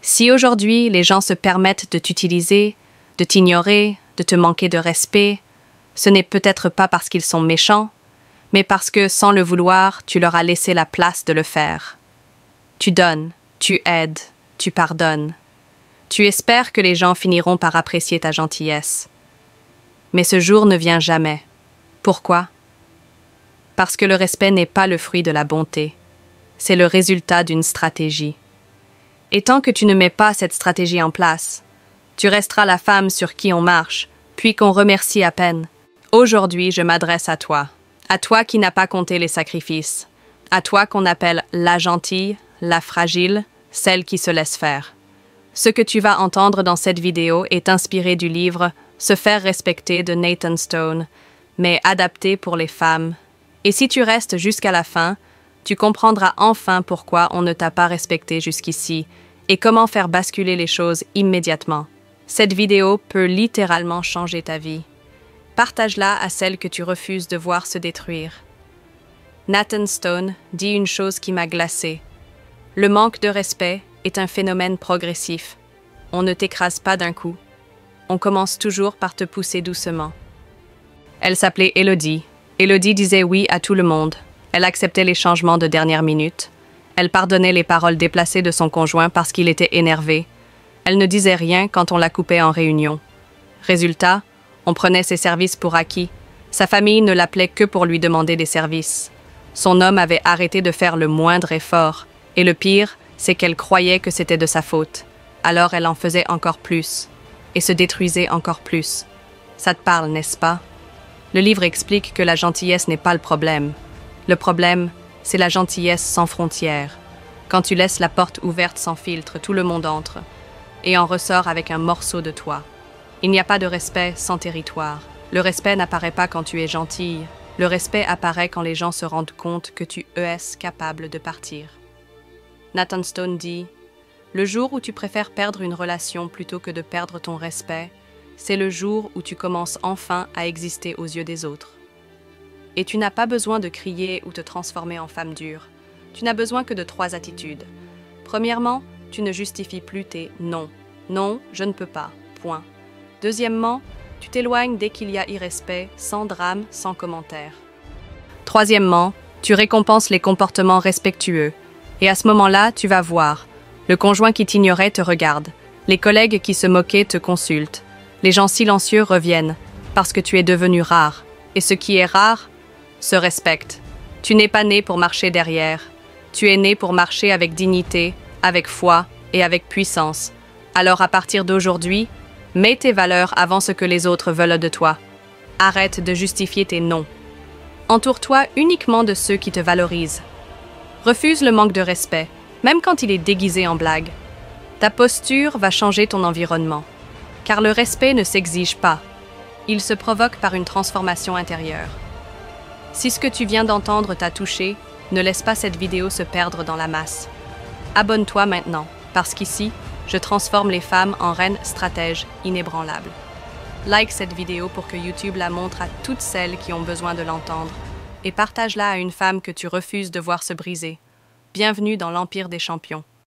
Si aujourd'hui les gens se permettent de t'utiliser, de t'ignorer, de te manquer de respect, ce n'est peut-être pas parce qu'ils sont méchants, mais parce que, sans le vouloir, tu leur as laissé la place de le faire. Tu donnes, tu aides, tu pardonnes. Tu espères que les gens finiront par apprécier ta gentillesse. Mais ce jour ne vient jamais. Pourquoi? Parce que le respect n'est pas le fruit de la bonté. C'est le résultat d'une stratégie. Et tant que tu ne mets pas cette stratégie en place, tu resteras la femme sur qui on marche, puis qu'on remercie à peine. Aujourd'hui, je m'adresse à toi qui n'as pas compté les sacrifices, à toi qu'on appelle la gentille, la fragile, celle qui se laisse faire. Ce que tu vas entendre dans cette vidéo est inspiré du livre « Se faire respecter » de Nathan Stone, mais adapté pour les femmes. Et si tu restes jusqu'à la fin, tu comprendras enfin pourquoi on ne t'a pas respecté jusqu'ici et comment faire basculer les choses immédiatement. Cette vidéo peut littéralement changer ta vie. Partage-la à celles que tu refuses de voir se détruire. Nathan Stone dit une chose qui m'a glacée. Le manque de respect est un phénomène progressif. On ne t'écrase pas d'un coup. On commence toujours par te pousser doucement. Elle s'appelait Elodie. Elodie disait oui à tout le monde. Elle acceptait les changements de dernière minute. Elle pardonnait les paroles déplacées de son conjoint parce qu'il était énervé. Elle ne disait rien quand on la coupait en réunion. Résultat, on prenait ses services pour acquis. Sa famille ne l'appelait que pour lui demander des services. Son homme avait arrêté de faire le moindre effort. Et le pire, c'est qu'elle croyait que c'était de sa faute. Alors elle en faisait encore plus. Et se détruisait encore plus. Ça te parle, n'est-ce pas? Le livre explique que la gentillesse n'est pas le problème. Le problème, c'est la gentillesse sans frontières. Quand tu laisses la porte ouverte sans filtre, tout le monde entre et en ressort avec un morceau de toi. Il n'y a pas de respect sans territoire. Le respect n'apparaît pas quand tu es gentille. Le respect apparaît quand les gens se rendent compte que tu es capable de partir. Nathan Stone dit « Le jour où tu préfères perdre une relation plutôt que de perdre ton respect, c'est le jour où tu commences enfin à exister aux yeux des autres. » Et tu n'as pas besoin de crier ou te transformer en femme dure. Tu n'as besoin que de 3 attitudes. Premièrement, tu ne justifies plus tes « non ». Non, je ne peux pas. Point. Deuxièmement, tu t'éloignes dès qu'il y a irrespect, sans drame, sans commentaire. Troisièmement, tu récompenses les comportements respectueux. Et à ce moment-là, tu vas voir. Le conjoint qui t'ignorait te regarde. Les collègues qui se moquaient te consultent. Les gens silencieux reviennent, parce que tu es devenu rare. Et ce qui est rare se respecte. Tu n'es pas né pour marcher derrière. Tu es né pour marcher avec dignité, avec foi et avec puissance. Alors à partir d'aujourd'hui, mets tes valeurs avant ce que les autres veulent de toi. Arrête de justifier tes non. Entoure-toi uniquement de ceux qui te valorisent. Refuse le manque de respect, même quand il est déguisé en blague. Ta posture va changer ton environnement. Car le respect ne s'exige pas. Il se provoque par une transformation intérieure. Si ce que tu viens d'entendre t'a touché, ne laisse pas cette vidéo se perdre dans la masse. Abonne-toi maintenant, parce qu'ici, je transforme les femmes en reines stratèges inébranlables. Like cette vidéo pour que YouTube la montre à toutes celles qui ont besoin de l'entendre et partage-la à une femme que tu refuses de voir se briser. Bienvenue dans l'Empire des champions.